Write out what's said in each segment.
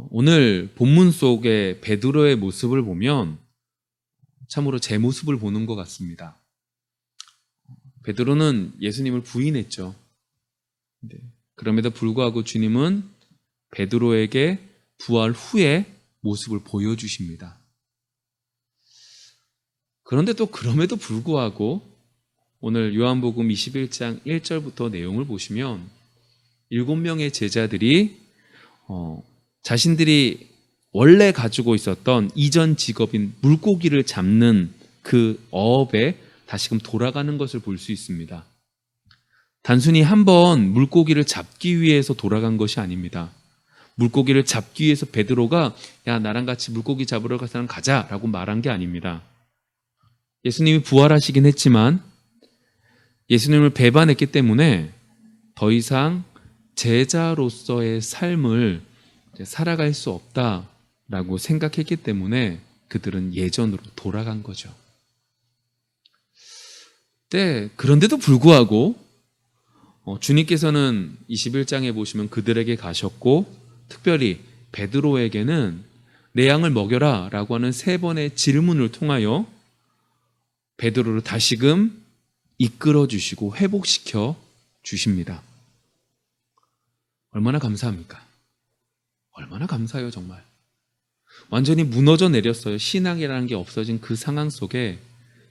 오늘 본문 속의 베드로의 모습을 보면 참으로 제 모습을 보는 것 같습니다. 베드로는 예수님을 부인했죠. 그럼에도 불구하고 주님은 베드로에게 부활 후에 모습을 보여주십니다. 그런데 또 그럼에도 불구하고 오늘 요한복음 21장 1절부터 내용을 보시면 7명의 제자들이 자신들이 원래 가지고 있었던 이전 직업인 물고기를 잡는 그 어업에 다시금 돌아가는 것을 볼 수 있습니다. 단순히 한번 물고기를 잡기 위해서 돌아간 것이 아닙니다. 물고기를 잡기 위해서 베드로가 야 나랑 같이 물고기 잡으러 갈 사람 가자라고 말한 게 아닙니다. 예수님이 부활하시긴 했지만 예수님을 배반했기 때문에 더 이상 제자로서의 삶을 살아갈 수 없다라고 생각했기 때문에 그들은 예전으로 돌아간 거죠. 네, 그런데도 불구하고 주님께서는 21장에 보시면 그들에게 가셨고 특별히 베드로에게는 내 양을 먹여라 라고 하는 3번의 질문을 통하여 베드로를 다시금 이끌어 주시고 회복시켜 주십니다. 얼마나 감사합니까? 얼마나 감사해요 정말. 완전히 무너져 내렸어요. 신앙이라는 게 없어진 그 상황 속에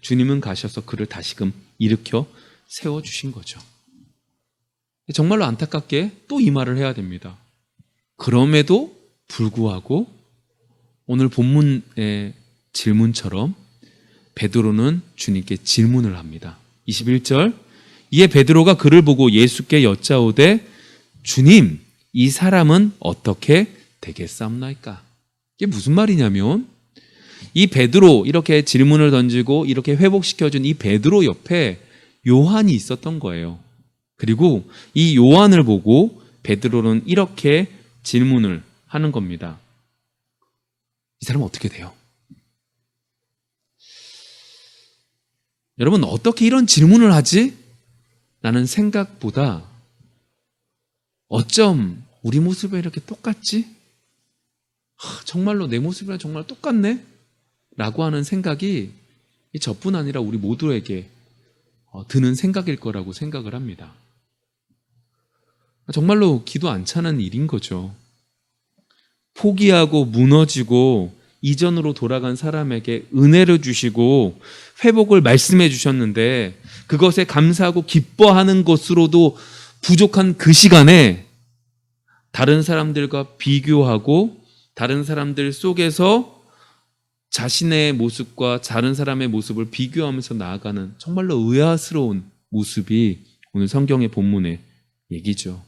주님은 가셔서 그를 다시금 일으켜 세워주신 거죠. 정말로 안타깝게 또 이 말을 해야 됩니다. 그럼에도 불구하고 오늘 본문의 질문처럼 베드로는 주님께 질문을 합니다. 21절 이에 베드로가 그를 보고 예수께 여짜오되 주님 이 사람은 어떻게 되겠사옵나이까? 이게 무슨 말이냐면 이 베드로 이렇게 질문을 던지고 이렇게 회복시켜준 이 베드로 옆에 요한이 있었던 거예요. 그리고 이 요한을 보고 베드로는 이렇게 질문을 하는 겁니다. 이 사람은 어떻게 돼요? 여러분 어떻게 이런 질문을 하지? 라는 생각보다 어쩜 우리 모습이 이렇게 똑같지? 정말로 내 모습이랑 정말 똑같네? 라고 하는 생각이 저뿐 아니라 우리 모두에게 드는 생각일 거라고 생각을 합니다. 정말로 기도 안 차는 일인 거죠. 포기하고 무너지고 이전으로 돌아간 사람에게 은혜를 주시고 회복을 말씀해 주셨는데 그것에 감사하고 기뻐하는 것으로도 부족한 그 시간에 다른 사람들과 비교하고 다른 사람들 속에서 자신의 모습과 다른 사람의 모습을 비교하면서 나아가는 정말로 의아스러운 모습이 오늘 성경의 본문의 얘기죠.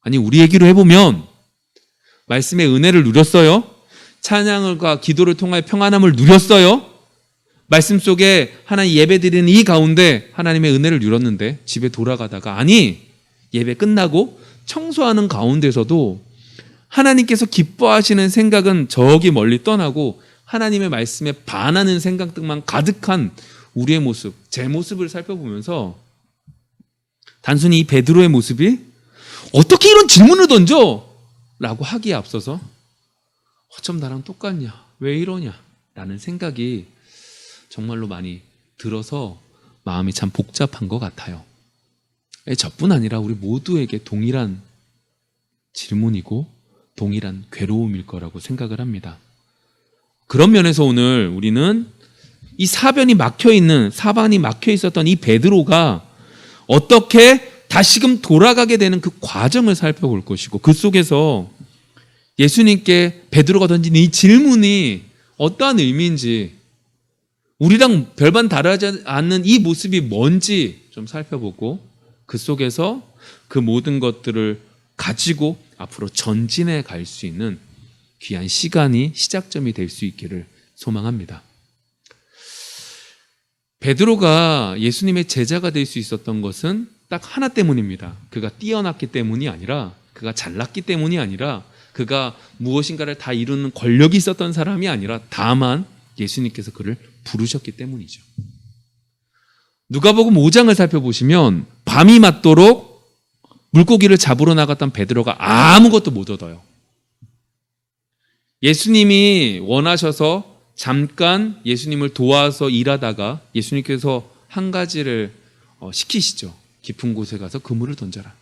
아니 우리 얘기로 해보면 말씀의 은혜를 누렸어요. 찬양과 기도를 통하여 평안함을 누렸어요. 말씀 속에 하나님 예배드리는 이 가운데 하나님의 은혜를 누렸는데 집에 돌아가다가 아니 예배 끝나고 청소하는 가운데서도 하나님께서 기뻐하시는 생각은 저기 멀리 떠나고 하나님의 말씀에 반하는 생각들만 가득한 우리의 모습, 제 모습을 살펴보면서 단순히 이 베드로의 모습이 어떻게 이런 질문을 던져? 라고 하기에 앞서서 어쩜 나랑 똑같냐? 왜 이러냐? 라는 생각이 정말로 많이 들어서 마음이 참 복잡한 것 같아요. 저뿐 아니라 우리 모두에게 동일한 질문이고 동일한 괴로움일 거라고 생각을 합니다. 그런 면에서 오늘 우리는 이 사방이 막혀 있었던 이 베드로가 어떻게 다시금 돌아가게 되는 그 과정을 살펴볼 것이고 그 속에서 예수님께 베드로가 던진 이 질문이 어떠한 의미인지 우리랑 별반 다르지 않는 이 모습이 뭔지 좀 살펴보고 그 속에서 그 모든 것들을 가지고 앞으로 전진해 갈 수 있는 귀한 시간이 시작점이 될 수 있기를 소망합니다. 베드로가 예수님의 제자가 될 수 있었던 것은 딱 하나 때문입니다. 그가 뛰어났기 때문이 아니라 그가 잘났기 때문이 아니라 그가 무엇인가를 다 이루는 권력이 있었던 사람이 아니라 다만 예수님께서 그를 부르셨기 때문이죠. 누가복음 5장을 살펴보시면 밤이 맞도록 물고기를 잡으러 나갔던 베드로가 아무것도 못 얻어요. 예수님이 원하셔서 잠깐 예수님을 도와서 일하다가 예수님께서 한 가지를 시키시죠. 깊은 곳에 가서 그물을 던져라.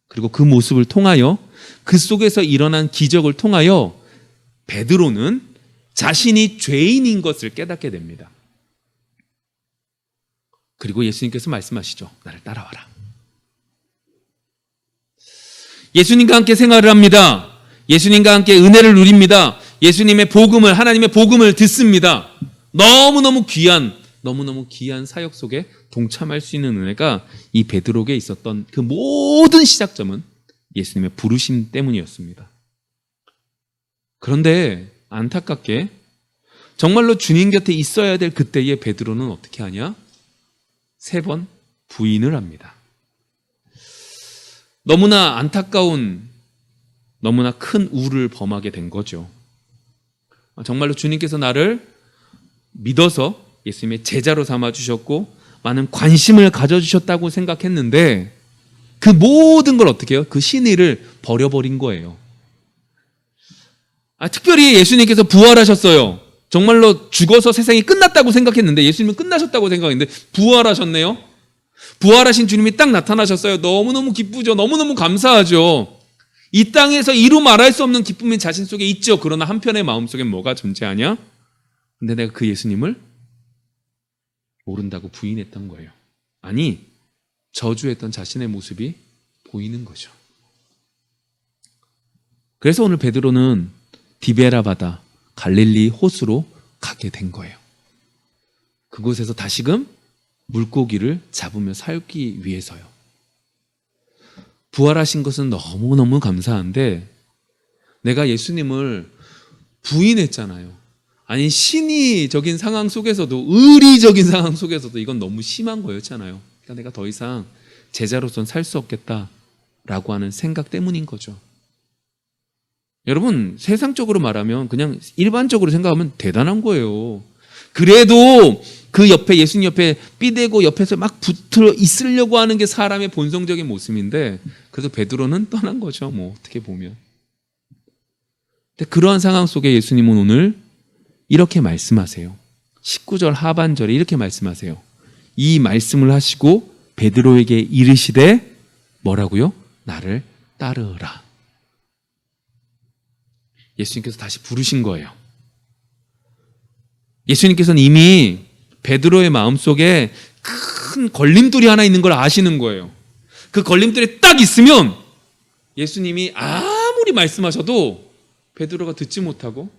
그리고 그 모습을 통하여, 그 속에서 일어난 기적을 통하여 베드로는 자신이 죄인인 것을 깨닫게 됩니다. 그리고 예수님께서 말씀하시죠. 나를 따라와라. 예수님과 함께 생활을 합니다. 예수님과 함께 은혜를 누립니다. 예수님의 복음을, 하나님의 복음을 듣습니다. 너무너무 귀한 사역 속에 동참할 수 있는 은혜가 이 베드로에게 있었던 그 모든 시작점은 예수님의 부르심 때문이었습니다. 그런데 안타깝게 정말로 주님 곁에 있어야 될 그때의 베드로는 어떻게 하냐? 3번 부인을 합니다. 너무나 안타까운, 너무나 큰 우를 범하게 된 거죠. 정말로 주님께서 나를 믿어서 예수님의 제자로 삼아주셨고 많은 관심을 가져주셨다고 생각했는데 그 모든 걸 어떻게 해요? 그 신의를 버려버린 거예요. 특별히 예수님께서 부활하셨어요. 정말로 죽어서 세상이 끝났다고 생각했는데, 예수님은 끝나셨다고 생각했는데 부활하셨네요. 부활하신 주님이 딱 나타나셨어요. 너무너무 기쁘죠. 너무너무 감사하죠. 이 땅에서 이루 말할 수 없는 기쁨이 자신 속에 있죠. 그러나 한편의 마음속에 뭐가 존재하냐? 근데 내가 그 예수님을 모른다고 부인했던 거예요. 아니, 저주했던 자신의 모습이 보이는 거죠. 그래서 오늘 베드로는 디베라 바다, 갈릴리 호수로 가게 된 거예요. 그곳에서 다시금 물고기를 잡으며 살기 위해서요. 부활하신 것은 너무너무 감사한데 내가 예수님을 부인했잖아요. 아니, 신의적인 상황 속에서도, 의리적인 상황 속에서도 이건 너무 심한 거였잖아요. 그러니까 내가 더 이상 제자로선 살 수 없겠다라고 하는 생각 때문인 거죠. 여러분, 세상적으로 말하면 그냥 일반적으로 생각하면 대단한 거예요. 그래도 그 옆에, 예수님 옆에 삐대고 옆에서 막 붙어 있으려고 하는 게 사람의 본성적인 모습인데, 그래서 베드로는 떠난 거죠. 뭐 어떻게 보면. 근데 그러한 상황 속에 예수님은 오늘 이렇게 말씀하세요. 19절 하반절에 이렇게 말씀하세요. 이 말씀을 하시고 베드로에게 이르시되 뭐라고요? 나를 따르라. 예수님께서 다시 부르신 거예요. 예수님께서는 이미 베드로의 마음속에 큰 걸림돌이 하나 있는 걸 아시는 거예요. 그 걸림돌이 딱 있으면 예수님이 아무리 말씀하셔도 베드로가 듣지 못하고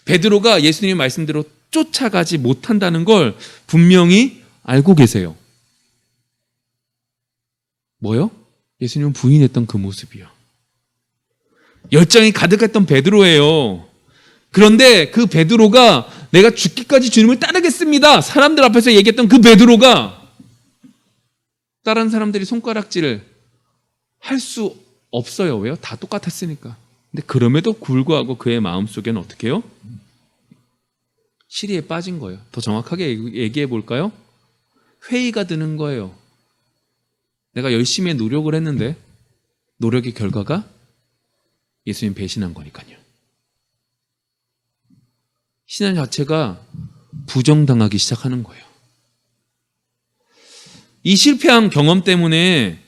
베드로가 예수님의 말씀대로 쫓아가지 못한다는 걸 분명히 알고 계세요. 뭐요? 예수님은 부인했던 그 모습이요. 열정이 가득했던 베드로예요. 그런데 그 베드로가 내가 죽기까지 주님을 따르겠습니다, 사람들 앞에서 얘기했던 그 베드로가 다른 사람들이 손가락질을 할 수 없어요. 왜요? 다 똑같았으니까. 근데 그럼에도 불구하고 그의 마음속에는 어떻게 해요? 시리에 빠진 거예요. 더 정확하게 얘기해 볼까요? 회의가 드는 거예요. 내가 열심히 노력을 했는데 노력의 결과가 예수님 배신한 거니까요. 신앙 자체가 부정당하기 시작하는 거예요. 이 실패한 경험 때문에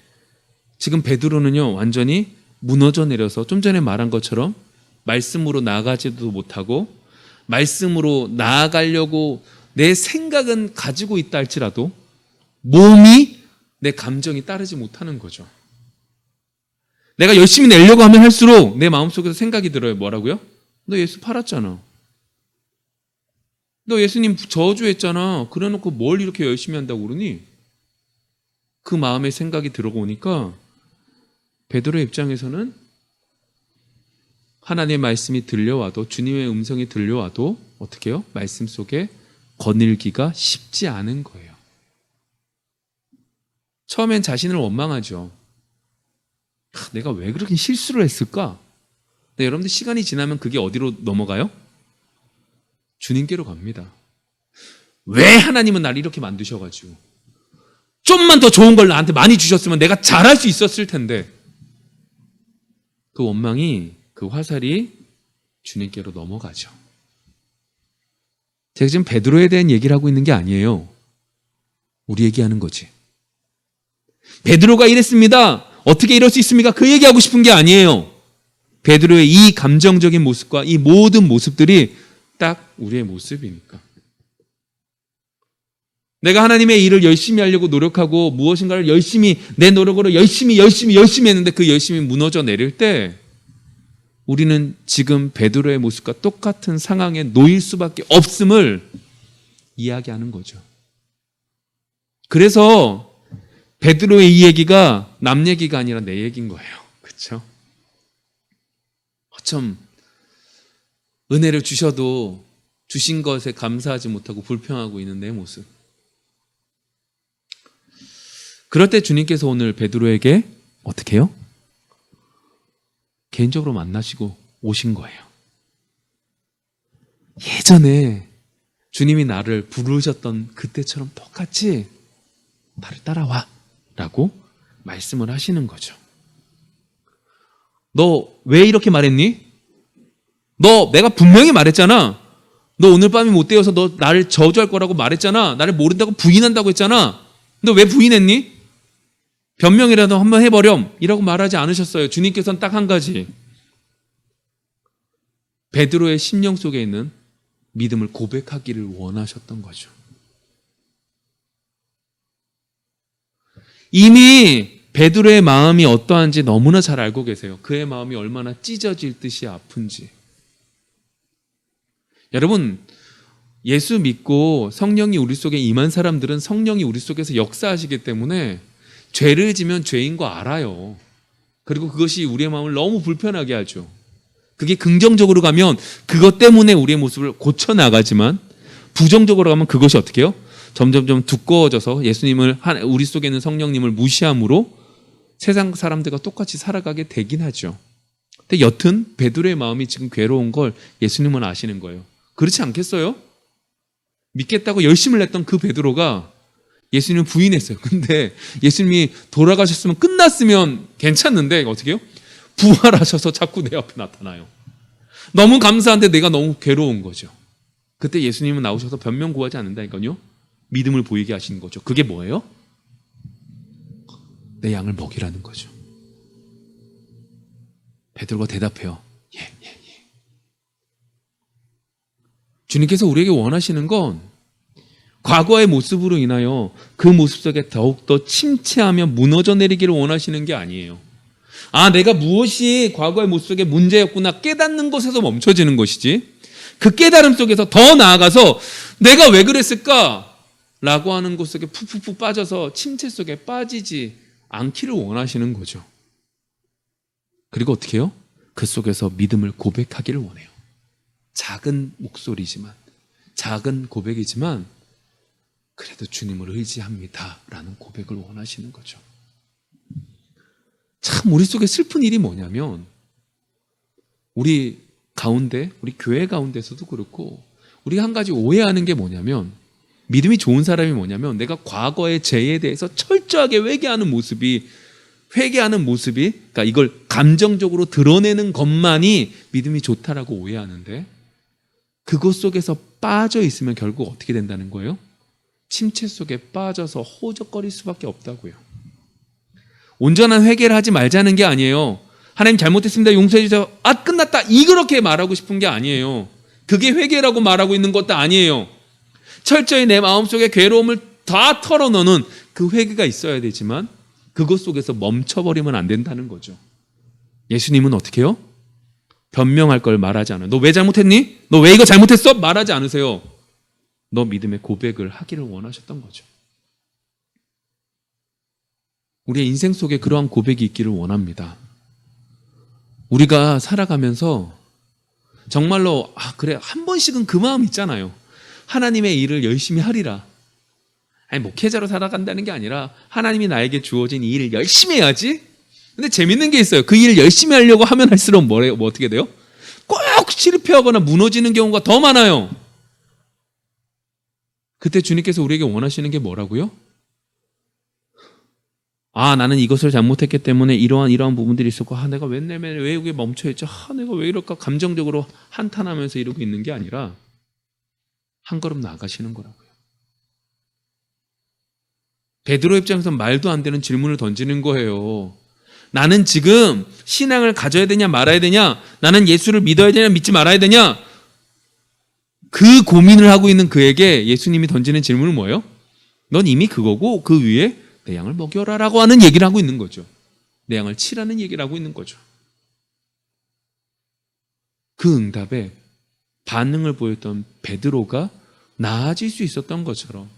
지금 베드로는요, 완전히 무너져 내려서 좀 전에 말한 것처럼 말씀으로 나아가지도 못하고 말씀으로 나아가려고 내 생각은 가지고 있다 할지라도 몸이, 내 감정이 따르지 못하는 거죠. 내가 열심히 내려고 하면 할수록 내 마음속에서 생각이 들어요. 뭐라고요? 너 예수 팔았잖아. 너 예수님 저주했잖아. 그래놓고 뭘 이렇게 열심히 한다고 그러니? 그 마음의 생각이 들어오니까 베드로의 입장에서는 하나님의 말씀이 들려와도, 주님의 음성이 들려와도 어떻게 해요? 말씀 속에 거닐기가 쉽지 않은 거예요. 처음엔 자신을 원망하죠. 내가 왜 그렇게 실수를 했을까? 근데 여러분들 시간이 지나면 그게 어디로 넘어가요? 주님께로 갑니다. 왜 하나님은 나를 이렇게 만드셔가지고 좀만 더 좋은 걸 나한테 많이 주셨으면 내가 잘할 수 있었을 텐데. 그 원망이, 그 화살이 주님께로 넘어가죠. 제가 지금 베드로에 대한 얘기를 하고 있는 게 아니에요. 우리 얘기하는 거지. 베드로가 이랬습니다. 어떻게 이럴 수 있습니까? 그 얘기하고 싶은 게 아니에요. 베드로의 이 감정적인 모습과 이 모든 모습들이 딱 우리의 모습이니까. 내가 하나님의 일을 열심히 하려고 노력하고 무엇인가를 열심히 내 노력으로 열심히 했는데 그 열심히 무너져 내릴 때 우리는 지금 베드로의 모습과 똑같은 상황에 놓일 수밖에 없음을 이야기하는 거죠. 그래서 베드로의 이 얘기가 남 얘기가 아니라 내 얘기인 거예요. 그렇죠? 어쩜 은혜를 주셔도 주신 것에 감사하지 못하고 불평하고 있는 내 모습. 그럴 때 주님께서 오늘 베드로에게 어떻게 해요? 개인적으로 만나시고 오신 거예요. 예전에 주님이 나를 부르셨던 그때처럼 똑같이 나를 따라와 라고 말씀을 하시는 거죠. 너 왜 이렇게 말했니? 내가 분명히 말했잖아. 너 오늘 밤이 못 되어서 너 나를 저주할 거라고 말했잖아. 나를 모른다고 부인한다고 했잖아. 너 왜 부인했니? 변명이라도 한번 해버렴 이라고 말하지 않으셨어요. 주님께서는 딱 한 가지, 베드로의 심령 속에 있는 믿음을 고백하기를 원하셨던 거죠. 이미 베드로의 마음이 어떠한지 너무나 잘 알고 계세요. 그의 마음이 얼마나 찢어질 듯이 아픈지. 여러분, 예수 믿고 성령이 우리 속에 임한 사람들은 성령이 우리 속에서 역사하시기 때문에 죄를 지면 죄인 거 알아요. 그리고 그것이 우리의 마음을 너무 불편하게 하죠. 그게 긍정적으로 가면 그것 때문에 우리의 모습을 고쳐나가지만, 부정적으로 가면 그것이 어떻게 해요? 점점점 두꺼워져서 예수님을, 우리 속에 있는 성령님을 무시함으로 세상 사람들과 똑같이 살아가게 되긴 하죠. 근데 여튼 베드로의 마음이 지금 괴로운 걸 예수님은 아시는 거예요. 그렇지 않겠어요? 믿겠다고 열심을 냈던 그 베드로가 예수님을 부인했어요. 근데 예수님이 돌아가셨으면 끝났으면 괜찮는데 어떻게 해요? 부활하셔서 자꾸 내 앞에 나타나요. 너무 감사한데 내가 너무 괴로운 거죠. 그때 예수님은 나오셔서 변명 구하지 않는다니까요. 믿음을 보이게 하시는 거죠. 그게 뭐예요? 내 양을 먹이라는 거죠. 베드로가 대답해요. 예. 주님께서 우리에게 원하시는 건 과거의 모습으로 인하여 그 모습 속에 더욱더 침체하며 무너져 내리기를 원하시는 게 아니에요. 내가 무엇이 과거의 모습 속에 문제였구나 깨닫는 것에서 멈춰지는 것이지, 그 깨달음 속에서 더 나아가서 내가 왜 그랬을까? 라고 하는 것 속에 푹푹 빠져서 침체 속에 빠지지 않기를 원하시는 거죠. 그리고 어떻게 해요? 그 속에서 믿음을 고백하기를 원해요. 작은 목소리지만, 작은 고백이지만 그래도 주님을 의지합니다 라는 고백을 원하시는 거죠. 참 우리 속에 슬픈 일이 뭐냐면, 우리 가운데, 우리 교회 가운데서도 그렇고 우리가 한 가지 오해하는 게 뭐냐면, 믿음이 좋은 사람이 뭐냐면 내가 과거의 죄에 대해서 철저하게 회개하는 모습이, 그러니까 이걸 감정적으로 드러내는 것만이 믿음이 좋다라고 오해하는데, 그것 속에서 빠져 있으면 결국 어떻게 된다는 거예요? 침체 속에 빠져서 호적거릴 수밖에 없다고요. 온전한 회개를 하지 말자는 게 아니에요. 하나님 잘못했습니다, 용서해 주세요, 끝났다, 이렇게 말하고 싶은 게 아니에요. 그게 회개라고 말하고 있는 것도 아니에요. 철저히 내 마음속에 괴로움을 다 털어넣는 그 회개가 있어야 되지만 그것 속에서 멈춰버리면 안 된다는 거죠. 예수님은 어떻게 해요? 변명할 걸 말하지 않아요. 너 왜 잘못했니? 너 왜 이거 잘못했어? 말하지 않으세요. 너 믿음의 고백을 하기를 원하셨던 거죠. 우리의 인생 속에 그러한 고백이 있기를 원합니다. 우리가 살아가면서 정말로 그래, 한 번씩은 그 마음 있잖아요. 하나님의 일을 열심히 하리라. 목회자로 살아간다는 게 아니라 하나님이 나에게 주어진 이 일을 열심히 해야지. 근데 재밌는 게 있어요. 그 일을 열심히 하려고 하면 할수록 뭐 어떻게 돼요? 꼭 실패하거나 무너지는 경우가 더 많아요. 그때 주님께서 우리에게 원하시는 게 뭐라고요? 아, 나는 이것을 잘못했기 때문에 이러한 부분들이 있었고, 아, 내가 맨날 왜 여기에 멈춰있지? 아, 내가 왜 이럴까? 감정적으로 한탄하면서 이러고 있는 게 아니라 한 걸음 나아가시는 거라고요. 베드로 입장에서 말도 안 되는 질문을 던지는 거예요. 나는 지금 신앙을 가져야 되냐 말아야 되냐? 나는 예수를 믿어야 되냐 믿지 말아야 되냐? 그 고민을 하고 있는 그에게 예수님이 던지는 질문은 뭐예요? 넌 이미 그거고 그 위에 내 양을 먹여라라고 하는 얘기를 하고 있는 거죠. 내 양을 치라는 얘기를 하고 있는 거죠. 그 응답에 반응을 보였던 베드로가 나아질 수 있었던 것처럼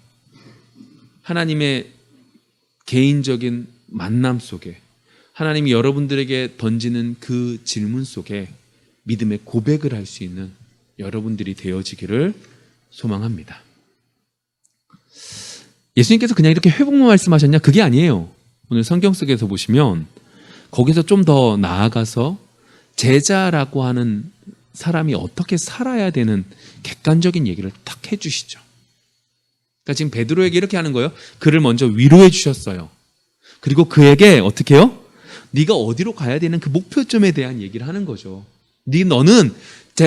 하나님의 개인적인 만남 속에 하나님이 여러분들에게 던지는 그 질문 속에 믿음의 고백을 할 수 있는 여러분들이 되어지기를 소망합니다. 예수님께서 그냥 이렇게 회복만 말씀하셨냐? 그게 아니에요. 오늘 성경 속에서 보시면 거기서 좀 더 나아가서 제자라고 하는 사람이 어떻게 살아야 되는 객관적인 얘기를 딱 해주시죠. 그러니까 지금 베드로에게 이렇게 하는 거예요. 그를 먼저 위로해 주셨어요. 그리고 그에게 어떻게 해요? 네가 어디로 가야 되는 그 목표점에 대한 얘기를 하는 거죠. 너는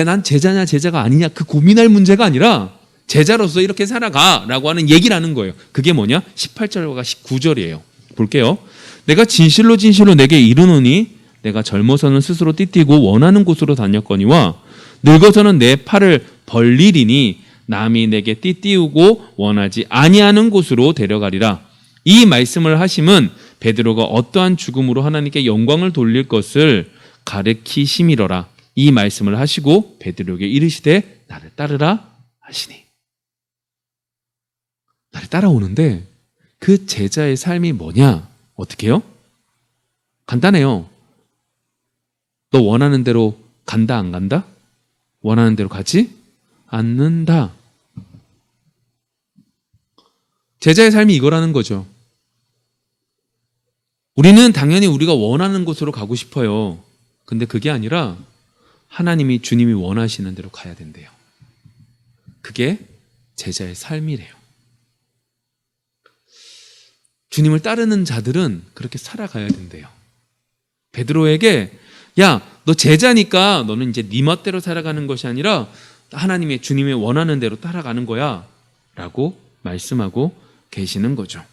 난 제자냐 제자가 아니냐 그 고민할 문제가 아니라 제자로서 이렇게 살아가라고 하는 얘기를 하는 거예요. 그게 뭐냐? 18절과 19절이에요. 볼게요. 내가 진실로 진실로 내게 이르노니 내가 젊어서는 스스로 띠띠고 원하는 곳으로 다녔거니와 늙어서는 내 팔을 벌리리니 남이 내게 띠띠우고 원하지 아니하는 곳으로 데려가리라. 이 말씀을 하심은 베드로가 어떠한 죽음으로 하나님께 영광을 돌릴 것을 가르치심이로라. 이 말씀을 하시고 베드로에게 이르시되 나를 따르라 하시니. 나를 따라오는데 그 제자의 삶이 뭐냐? 어떻게 해요? 간단해요. 너 원하는 대로 간다 안 간다? 원하는 대로 가지 않는다. 제자의 삶이 이거라는 거죠. 우리는 당연히 우리가 원하는 곳으로 가고 싶어요. 근데 그게 아니라 하나님이 주님이 원하시는 대로 가야 된대요. 그게 제자의 삶이래요. 주님을 따르는 자들은 그렇게 살아가야 된대요. 베드로에게 야, 너 제자니까 너는 이제 네 멋대로 살아가는 것이 아니라 하나님의 주님의 원하는 대로 따라가는 거야 라고 말씀하고 계시는 거죠.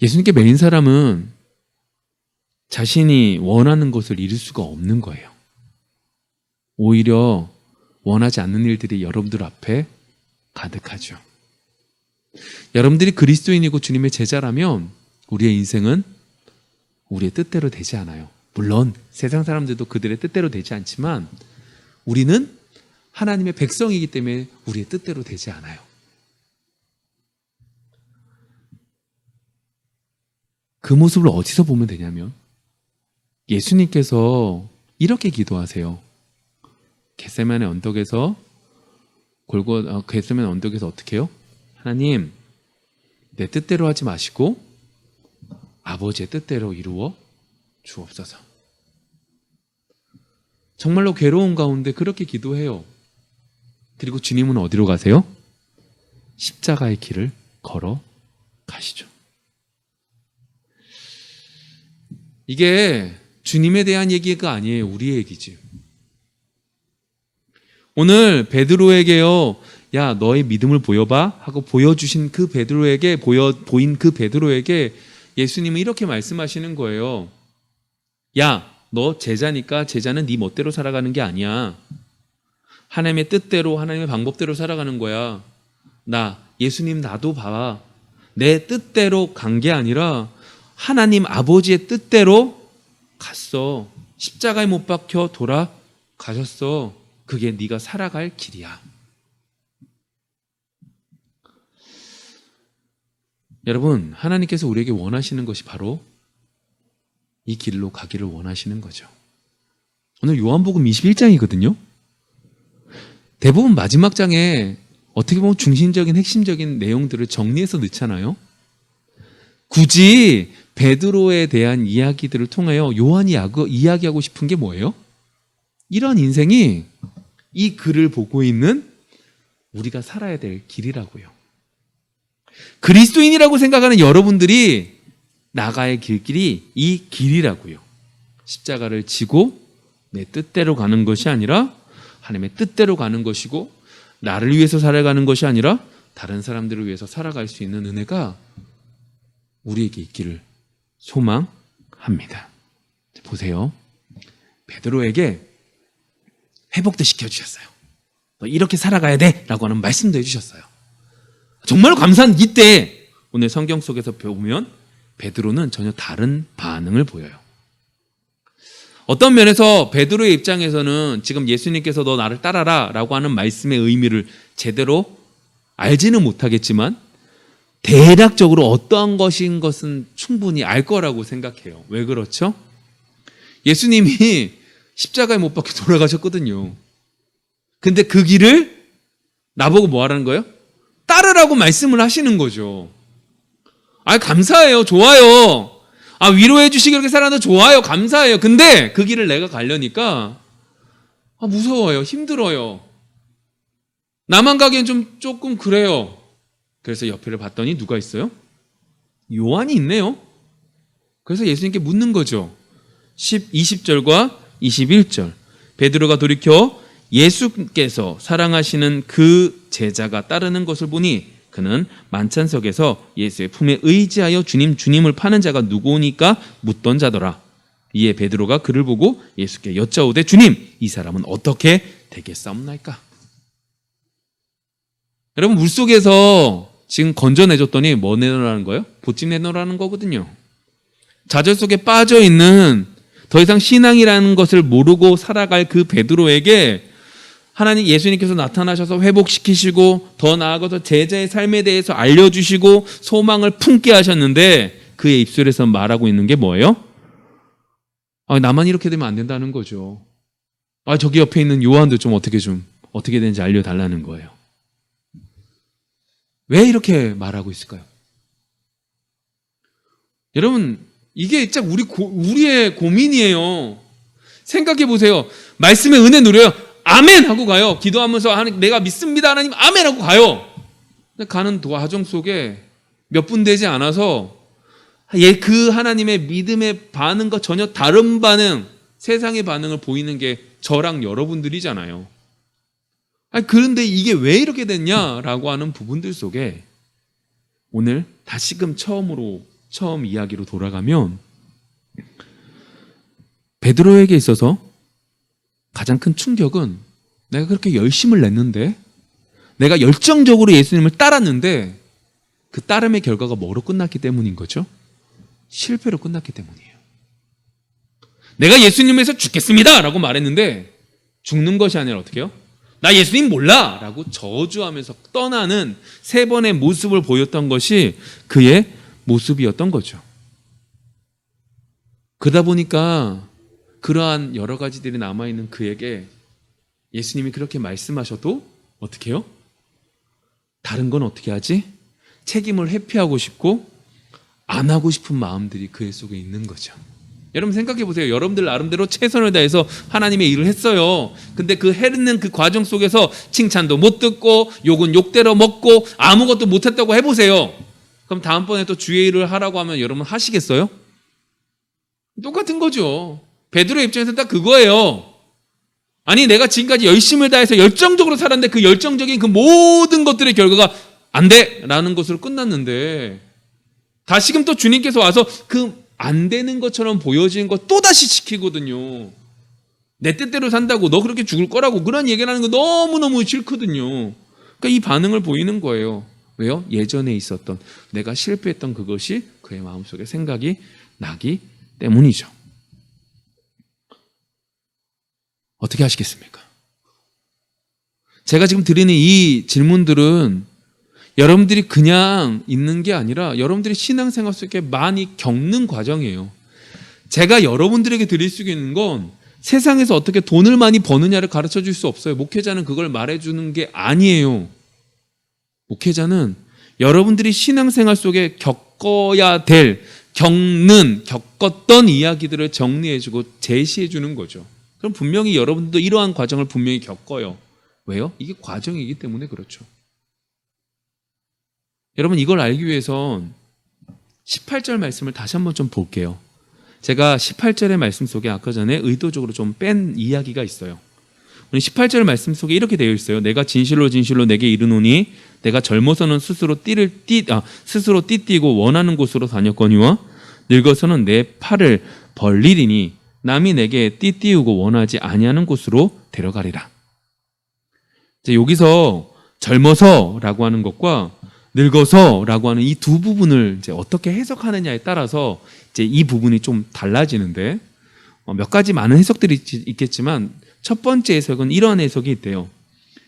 예수님께 매인 사람은 자신이 원하는 것을 이룰 수가 없는 거예요. 오히려 원하지 않는 일들이 여러분들 앞에 가득하죠. 여러분들이 그리스도인이고 주님의 제자라면 우리의 인생은 우리의 뜻대로 되지 않아요. 물론 세상 사람들도 그들의 뜻대로 되지 않지만 우리는 하나님의 백성이기 때문에 우리의 뜻대로 되지 않아요. 그 모습을 어디서 보면 되냐면 예수님께서 이렇게 기도하세요. 겟세마네 언덕에서 겟세마네 언덕에서 어떻게 해요? 하나님, 내 뜻대로 하지 마시고 아버지의 뜻대로 이루어 주옵소서. 정말로 괴로운 가운데 그렇게 기도해요. 그리고 주님은 어디로 가세요? 십자가의 길을 걸어 가시죠. 이게 주님에 대한 얘기가 아니에요. 우리의 얘기지. 오늘 베드로에게요. 야, 너의 믿음을 보여봐 하고 보여주신 그 베드로에게 보인 그 베드로에게 예수님은 이렇게 말씀하시는 거예요. 야, 너 제자니까 제자는 네 멋대로 살아가는 게 아니야. 하나님의 뜻대로 하나님의 방법대로 살아가는 거야. 예수님 나도 봐. 내 뜻대로 간 게 아니라 하나님 아버지의 뜻대로 갔어. 십자가에 못 박혀 돌아가셨어. 그게 네가 살아갈 길이야. 여러분, 하나님께서 우리에게 원하시는 것이 바로 이 길로 가기를 원하시는 거죠. 오늘 요한복음 21장이거든요. 대부분 마지막 장에 어떻게 보면 중심적인 핵심적인 내용들을 정리해서 넣잖아요. 굳이 베드로에 대한 이야기들을 통하여 요한이 이야기하고 싶은 게 뭐예요? 이런 인생이 이 글을 보고 있는 우리가 살아야 될 길이라고요. 그리스도인이라고 생각하는 여러분들이 나가야 할 길이 이 길이라고요. 십자가를 지고 내 뜻대로 가는 것이 아니라 하나님의 뜻대로 가는 것이고, 나를 위해서 살아가는 것이 아니라 다른 사람들을 위해서 살아갈 수 있는 은혜가 우리에게 있기를 소망합니다. 보세요. 베드로에게 회복도 시켜주셨어요. 너 이렇게 살아가야 돼 라고 하는 말씀도 해주셨어요. 정말 감사한 이때 오늘 성경 속에서 보면 베드로는 전혀 다른 반응을 보여요. 어떤 면에서 베드로의 입장에서는 지금 예수님께서 너 나를 따라라 라고 하는 말씀의 의미를 제대로 알지는 못하겠지만 대략적으로 어떠한 것인 것은 충분히 알 거라고 생각해요. 왜 그렇죠? 예수님이 십자가에 못 박혀 돌아가셨거든요. 근데 그 길을 나보고 뭐 하라는 거예요? 따르라고 말씀을 하시는 거죠. 아, 감사해요. 좋아요. 아, 위로해 주시기 이렇게 살아도 좋아요. 감사해요. 근데 그 길을 내가 가려니까 무서워요. 힘들어요. 나만 가기엔 조금 그래요. 그래서 옆에를 봤더니 누가 있어요? 요한이 있네요. 그래서 예수님께 묻는 거죠. 20절과 21절. 베드로가 돌이켜 예수께서 사랑하시는 그 제자가 따르는 것을 보니 그는 만찬석에서 예수의 품에 의지하여 주님을 파는 자가 누구니까 묻던 자더라. 이에 베드로가 그를 보고 예수께 여짜오되 주님, 이 사람은 어떻게 되겠사옵나이까? 여러분, 물속에서 지금 건져내줬더니 뭐 내놓으라는 거예요? 보찜 내놓으라는 거거든요. 좌절 속에 빠져있는 더 이상 신앙이라는 것을 모르고 살아갈 그 베드로에게 하나님 예수님께서 나타나셔서 회복시키시고 더 나아가서 제자의 삶에 대해서 알려주시고 소망을 품게 하셨는데 그의 입술에서 말하고 있는 게 뭐예요? 나만 이렇게 되면 안 된다는 거죠. 저기 옆에 있는 요한도 좀 어떻게 되는지 알려달라는 거예요. 왜 이렇게 말하고 있을까요? 여러분, 이게 진짜 우리의 고민이에요. 생각해 보세요. 말씀의 은혜 누려요. 아멘 하고 가요. 기도하면서 하나님 내가 믿습니다 하나님 아멘 하고 가요. 근데 가는 과정 속에 몇 분 되지 않아서 그 하나님의 믿음의 반응과 전혀 다른 반응, 세상의 반응을 보이는 게 저랑 여러분들이잖아요. 그런데 이게 왜 이렇게 됐냐라고 하는 부분들 속에 오늘 다시금 처음 이야기로 돌아가면 베드로에게 있어서 가장 큰 충격은 내가 그렇게 열심을 냈는데, 내가 열정적으로 예수님을 따랐는데 그 따름의 결과가 뭐로 끝났기 때문인 거죠? 실패로 끝났기 때문이에요. 내가 예수님에서 죽겠습니다 라고 말했는데 죽는 것이 아니라 어떻게 해요? 나 예수님 몰라 라고 저주하면서 떠나는 3번의 모습을 보였던 것이 그의 모습이었던 거죠. 그러다 보니까 그러한 여러 가지들이 남아있는 그에게 예수님이 그렇게 말씀하셔도 어떻게 해요? 다른 건 어떻게 하지? 책임을 회피하고 싶고 안 하고 싶은 마음들이 그의 속에 있는 거죠. 여러분 생각해 보세요. 여러분들 나름대로 최선을 다해서 하나님의 일을 했어요. 근데 그 해는 그 과정 속에서 칭찬도 못 듣고 욕은 욕대로 먹고 아무것도 못했다고 해보세요. 그럼 다음번에 또 주의 일을 하라고 하면 여러분 하시겠어요? 똑같은 거죠. 베드로의 입장에서는 딱 그거예요. 아니 내가 지금까지 열심을 다해서 열정적으로 살았는데 그 열정적인 그 모든 것들의 결과가 안 돼! 라는 것으로 끝났는데 다시금 또 주님께서 와서 그 안 되는 것처럼 보여지는 것 또다시 지키거든요. 내 뜻대로 산다고 너 그렇게 죽을 거라고 그런 얘기를 하는 거 너무너무 싫거든요. 그러니까 이 반응을 보이는 거예요. 왜요? 예전에 있었던 내가 실패했던 그것이 그의 마음속에 생각이 나기 때문이죠. 어떻게 하시겠습니까? 제가 지금 드리는 이 질문들은 여러분들이 그냥 있는 게 아니라 여러분들이 신앙생활 속에 많이 겪는 과정이에요. 제가 여러분들에게 드릴 수 있는 건 세상에서 어떻게 돈을 많이 버느냐를 가르쳐 줄 수 없어요. 목회자는 그걸 말해주는 게 아니에요. 목회자는 여러분들이 신앙생활 속에 겪었던 이야기들을 정리해주고 제시해주는 거죠. 그럼 분명히 여러분들도 이러한 과정을 분명히 겪어요. 왜요? 이게 과정이기 때문에 그렇죠. 여러분 이걸 알기 위해선 18절 말씀을 다시 한번 좀 볼게요. 제가 18절의 말씀 속에 아까 전에 의도적으로 좀 뺀 이야기가 있어요. 18절 말씀 속에 이렇게 되어 있어요. 내가 진실로 진실로 내게 이르노니 내가 젊어서는 스스로 띠띠고 원하는 곳으로 다녔거니와 늙어서는 내 팔을 벌리리니 남이 내게 띠띠우고 원하지 아니하는 곳으로 데려가리라. 이제 여기서 젊어서라고 하는 것과 늙어서라고 하는 이 두 부분을 이제 어떻게 해석하느냐에 따라서 이제 이 부분이 좀 달라지는데 몇 가지 많은 해석들이 있겠지만 첫 번째 해석은 이러한 해석이 있대요.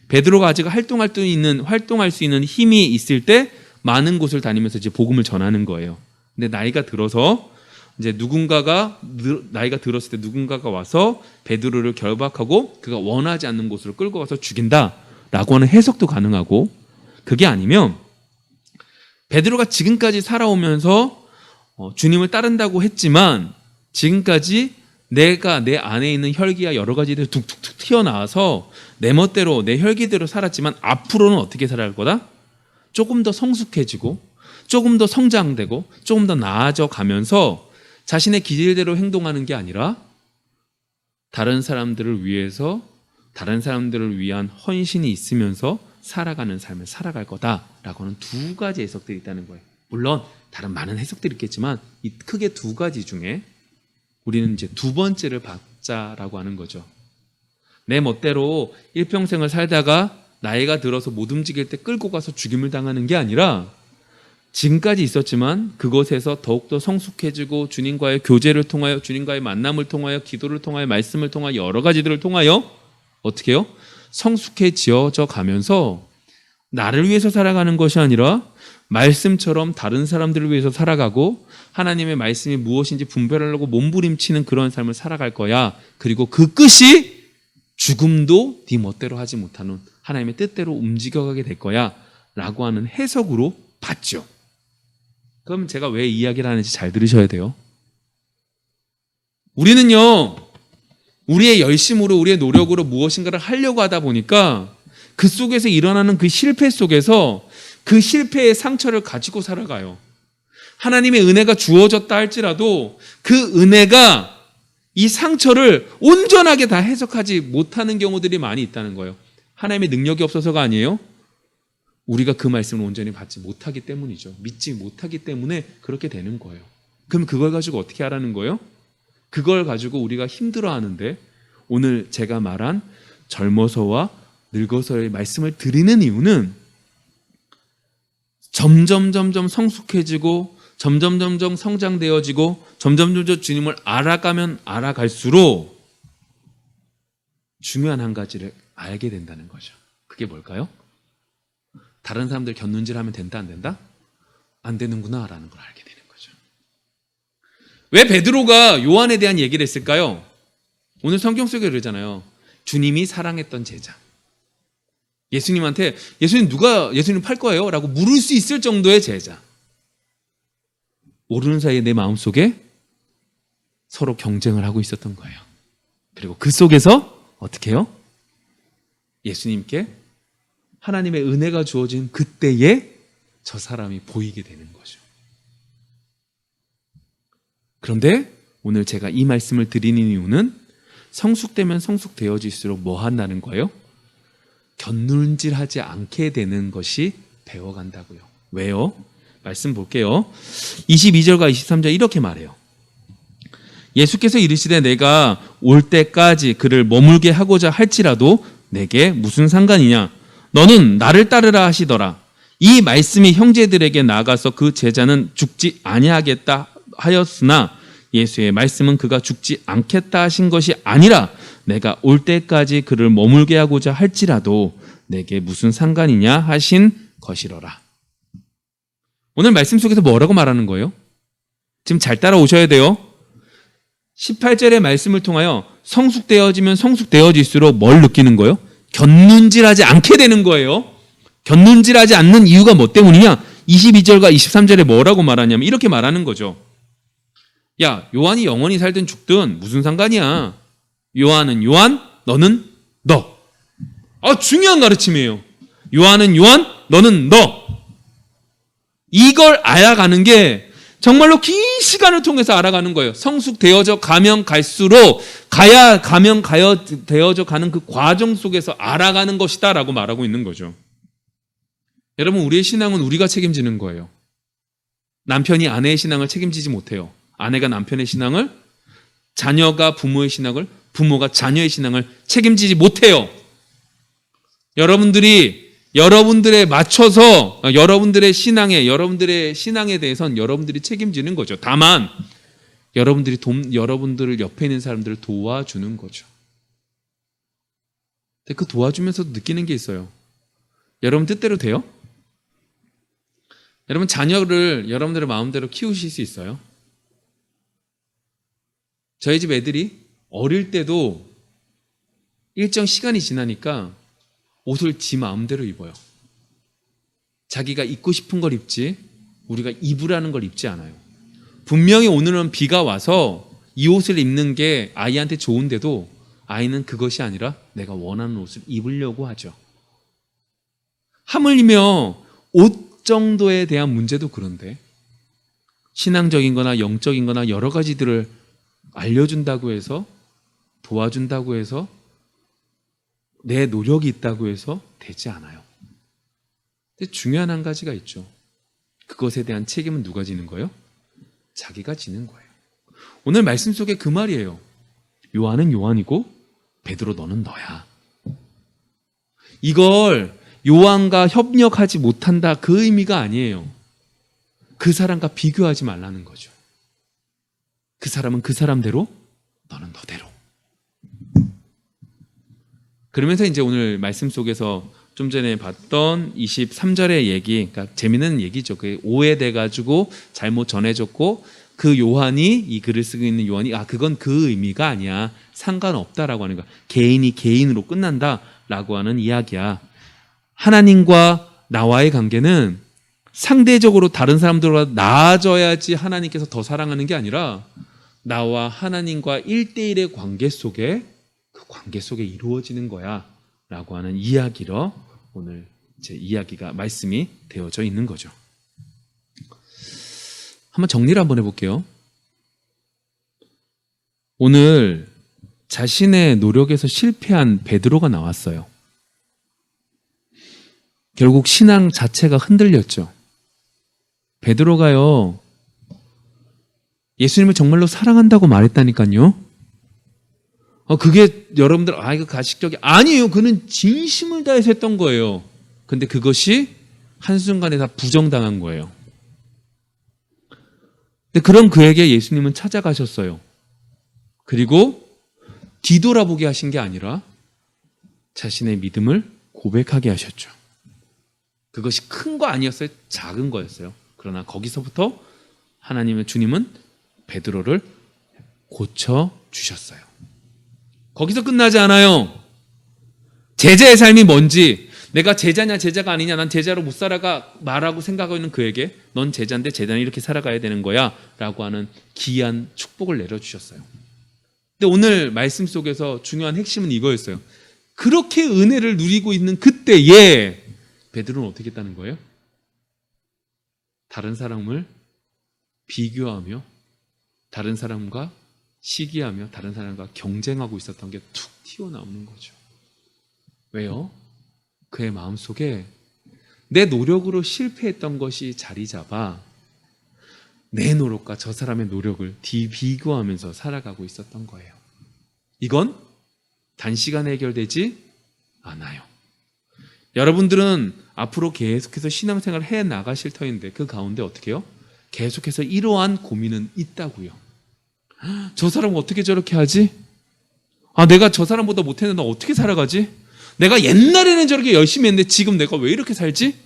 베드로가 아직 활동할 수 있는 힘이 있을 때 많은 곳을 다니면서 이제 복음을 전하는 거예요. 근데 나이가 들어서 이제 나이가 들었을 때 누군가가 와서 베드로를 결박하고 그가 원하지 않는 곳으로 끌고 가서 죽인다라고 하는 해석도 가능하고, 그게 아니면 베드로가 지금까지 살아오면서 주님을 따른다고 했지만 지금까지 내가 내 안에 있는 혈기와 여러 가지들이 툭툭툭 튀어나와서 내 멋대로 내 혈기대로 살았지만 앞으로는 어떻게 살아갈 거다? 조금 더 성숙해지고 조금 더 성장되고 조금 더 나아져 가면서 자신의 기질대로 행동하는 게 아니라 다른 사람들을 위해서 다른 사람들을 위한 헌신이 있으면서 살아가는 삶을 살아갈 거다라고 하는 두 가지 해석들이 있다는 거예요. 물론 다른 많은 해석들이 있겠지만 이 크게 두 가지 중에 우리는 이제 두 번째를 받자라고 하는 거죠. 내 멋대로 일평생을 살다가 나이가 들어서 못 움직일 때 끌고 가서 죽임을 당하는 게 아니라 지금까지 있었지만 그것에서 더욱더 성숙해지고 주님과의 교제를 통하여 주님과의 만남을 통하여 기도를 통하여 말씀을 통하여 여러 가지들을 통하여 어떻게 해요? 성숙해지어져 가면서 나를 위해서 살아가는 것이 아니라 말씀처럼 다른 사람들을 위해서 살아가고 하나님의 말씀이 무엇인지 분별하려고 몸부림치는 그런 삶을 살아갈 거야. 그리고 그 끝이 죽음도 네 멋대로 하지 못하는 하나님의 뜻대로 움직여가게 될 거야 라고 하는 해석으로 봤죠. 그럼 제가 왜 이야기를 하는지 잘 들으셔야 돼요. 우리는요, 우리의 열심으로 우리의 노력으로 무엇인가를 하려고 하다 보니까 그 속에서 일어나는 그 실패 속에서 그 실패의 상처를 가지고 살아가요. 하나님의 은혜가 주어졌다 할지라도 그 은혜가 이 상처를 온전하게 다 해석하지 못하는 경우들이 많이 있다는 거예요. 하나님의 능력이 없어서가 아니에요. 우리가 그 말씀을 온전히 받지 못하기 때문이죠. 믿지 못하기 때문에 그렇게 되는 거예요. 그럼 그걸 가지고 어떻게 하라는 거예요? 그걸 가지고 우리가 힘들어하는데 오늘 제가 말한 젊어서와 늙어서의 말씀을 드리는 이유는 점점 성숙해지고 점점 성장되어지고 점점 주님을 알아가면 알아갈수록 중요한 한 가지를 알게 된다는 거죠. 그게 뭘까요? 다른 사람들 곁눈질하면 된다 안 된다? 안 되는구나 라는 걸 알게 되는 거죠. 왜 베드로가 요한에 대한 얘기를 했을까요? 오늘 성경 속에 그러잖아요. 주님이 사랑했던 제자. 예수님한테 예수님 누가 예수님 팔 거예요? 라고 물을 수 있을 정도의 제자. 모르는 사이에 내 마음속에 서로 경쟁을 하고 있었던 거예요. 그리고 그 속에서 어떻게 해요? 예수님께 하나님의 은혜가 주어진 그때에 저 사람이 보이게 되는 거죠. 그런데 오늘 제가 이 말씀을 드리는 이유는 성숙되면 성숙되어질수록 뭐 한다는 거예요? 곁눈질하지 않게 되는 것이 배워간다고요. 왜요? 말씀 볼게요. 22절과 23절 이렇게 말해요. 예수께서 이르시되 내가 올 때까지 그를 머물게 하고자 할지라도 내게 무슨 상관이냐? 너는 나를 따르라 하시더라. 이 말씀이 형제들에게 나가서 그 제자는 죽지 아니하겠다 하였으나 예수의 말씀은 그가 죽지 않겠다 하신 것이 아니라 내가 올 때까지 그를 머물게 하고자 할지라도 내게 무슨 상관이냐 하신 것이로라. 오늘 말씀 속에서 뭐라고 말하는 거예요? 지금 잘 따라오셔야 돼요. 18절의 말씀을 통하여 성숙되어지면 성숙되어질수록 뭘 느끼는 거예요? 곁눈질하지 않게 되는 거예요. 곁눈질하지 않는 이유가 뭐 때문이냐? 22절과 23절에 뭐라고 말하냐면 이렇게 말하는 거죠. 야, 요한이 영원히 살든 죽든 무슨 상관이야. 요한은 요한, 너는 너. 중요한 가르침이에요. 요한은 요한, 너는 너. 이걸 알아가는 게 정말로 긴 시간을 통해서 알아가는 거예요. 성숙되어져 가면 갈수록 되어져 가는 그 과정 속에서 알아가는 것이다라고 말하고 있는 거죠. 여러분, 우리의 신앙은 우리가 책임지는 거예요. 남편이 아내의 신앙을 책임지지 못해요. 아내가 남편의 신앙을, 자녀가 부모의 신앙을, 부모가 자녀의 신앙을 책임지지 못해요. 여러분들에 맞춰서 여러분들의 신앙에 대해서는 여러분들이 책임지는 거죠. 다만 여러분들을 옆에 있는 사람들을 도와주는 거죠. 근데 그 도와주면서도 느끼는 게 있어요. 여러분 뜻대로 돼요? 여러분 자녀를 여러분들의 마음대로 키우실 수 있어요? 저희 집 애들이 어릴 때도 일정 시간이 지나니까 옷을 지 마음대로 입어요. 자기가 입고 싶은 걸 입지 우리가 입으라는 걸 입지 않아요. 분명히 오늘은 비가 와서 이 옷을 입는 게 아이한테 좋은데도 아이는 그것이 아니라 내가 원하는 옷을 입으려고 하죠. 하물며 옷 정도에 대한 문제도 그런데 신앙적인 거나 영적인 거나 여러 가지들을 알려준다고 해서 도와준다고 해서 내 노력이 있다고 해서 되지 않아요. 근데 중요한 한 가지가 있죠. 그것에 대한 책임은 누가 지는 거예요? 자기가 지는 거예요. 오늘 말씀 속에 그 말이에요. 요한은 요한이고 베드로 너는 너야. 이걸 요한과 협력하지 못한다 그 의미가 아니에요. 그 사람과 비교하지 말라는 거죠. 그 사람은 그 사람대로 너는 너대로. 그러면서 이제 오늘 말씀 속에서 좀 전에 봤던 23절의 얘기, 그러니까 재미있는 얘기죠. 그게 오해돼가지고 잘못 전해졌고 그 요한이 이 글을 쓰고 있는 요한이 그건 그 의미가 아니야. 상관없다라고 하는 거야. 개인이 개인으로 끝난다라고 하는 이야기야. 하나님과 나와의 관계는 상대적으로 다른 사람들보다 나아져야지 하나님께서 더 사랑하는 게 아니라 나와 하나님과 1대1의 관계 속에 그 관계 속에 이루어지는 거야 라고 하는 이야기로 오늘 제 이야기가 말씀이 되어져 있는 거죠. 한번 정리를 한번 해볼게요. 오늘 자신의 노력에서 실패한 베드로가 나왔어요. 결국 신앙 자체가 흔들렸죠. 베드로가요, 예수님을 정말로 사랑한다고 말했다니까요. 그게 여러분들 이거 가식적이 아니에요. 그는 진심을 다해서 했던 거예요. 근데 그것이 한순간에 다 부정당한 거예요. 근데 그런 그에게 예수님은 찾아가셨어요. 그리고 뒤돌아보게 하신 게 아니라 자신의 믿음을 고백하게 하셨죠. 그것이 큰 거 아니었어요. 작은 거였어요. 그러나 거기서부터 하나님의 주님은 베드로를 고쳐주셨어요. 거기서 끝나지 않아요. 제자의 삶이 뭔지, 내가 제자냐 제자가 아니냐, 난 제자로 못 살아가 말하고 생각하고 있는 그에게 넌 제자인데 제자는 이렇게 살아가야 되는 거야 라고 하는 귀한 축복을 내려주셨어요. 근데 오늘 말씀 속에서 중요한 핵심은 이거였어요. 그렇게 은혜를 누리고 있는 그때에 베드로는 어떻게 했다는 거예요? 다른 사람을 비교하며 다른 사람과 시기하며 다른 사람과 경쟁하고 있었던 게 툭 튀어나오는 거죠. 왜요? 그의 마음속에 내 노력으로 실패했던 것이 자리 잡아 내 노력과 저 사람의 노력을 비교하면서 살아가고 있었던 거예요. 이건 단시간에 해결되지 않아요. 여러분들은 앞으로 계속해서 신앙생활을 해 나가실 터인데 그 가운데 어떻게 해요? 계속해서 이러한 고민은 있다고요. 저 사람은 어떻게 저렇게 하지? 내가 저 사람보다 못했는데 어떻게 살아가지? 내가 옛날에는 저렇게 열심히 했는데 지금 내가 왜 이렇게 살지?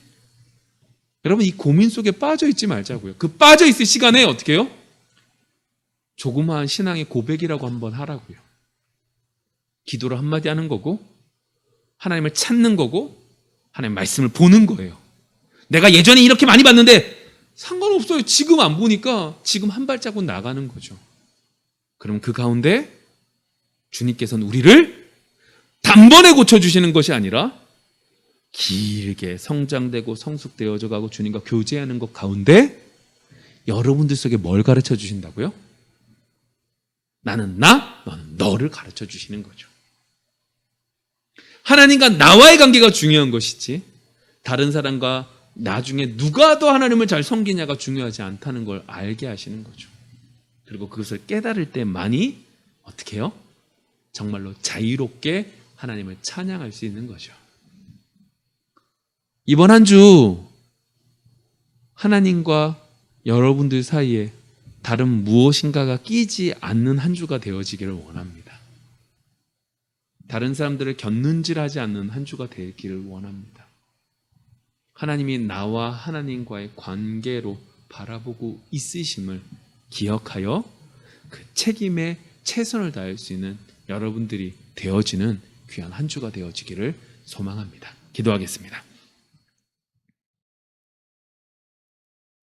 여러분 이 고민 속에 빠져 있지 말자고요. 그 빠져 있을 시간에 어떻게 해요? 조그마한 신앙의 고백이라고 한번 하라고요. 기도를 한마디 하는 거고 하나님을 찾는 거고 하나님 말씀을 보는 거예요. 내가 예전에 이렇게 많이 봤는데 상관없어요. 지금 안 보니까 지금 한 발자국 나가는 거죠. 그럼 그 가운데 주님께서는 우리를 단번에 고쳐주시는 것이 아니라 길게 성장되고 성숙되어져 가고 주님과 교제하는 것 가운데 여러분들 속에 뭘 가르쳐 주신다고요? 나는 나, 너는 너를 가르쳐 주시는 거죠. 하나님과 나와의 관계가 중요한 것이지 다른 사람과 나중에 누가 더 하나님을 잘 섬기냐가 중요하지 않다는 걸 알게 하시는 거죠. 그리고 그것을 깨달을 때만이 어떻게 해요? 정말로 자유롭게 하나님을 찬양할 수 있는 거죠. 이번 한 주 하나님과 여러분들 사이에 다른 무엇인가가 끼지 않는 한 주가 되어지기를 원합니다. 다른 사람들을 곁눈질하지 않는 한 주가 되기를 원합니다. 하나님이 나와 하나님과의 관계로 바라보고 있으심을 기억하여 그 책임에 최선을 다할 수 있는 여러분들이 되어지는 귀한 한 주가 되어지기를 소망합니다. 기도하겠습니다.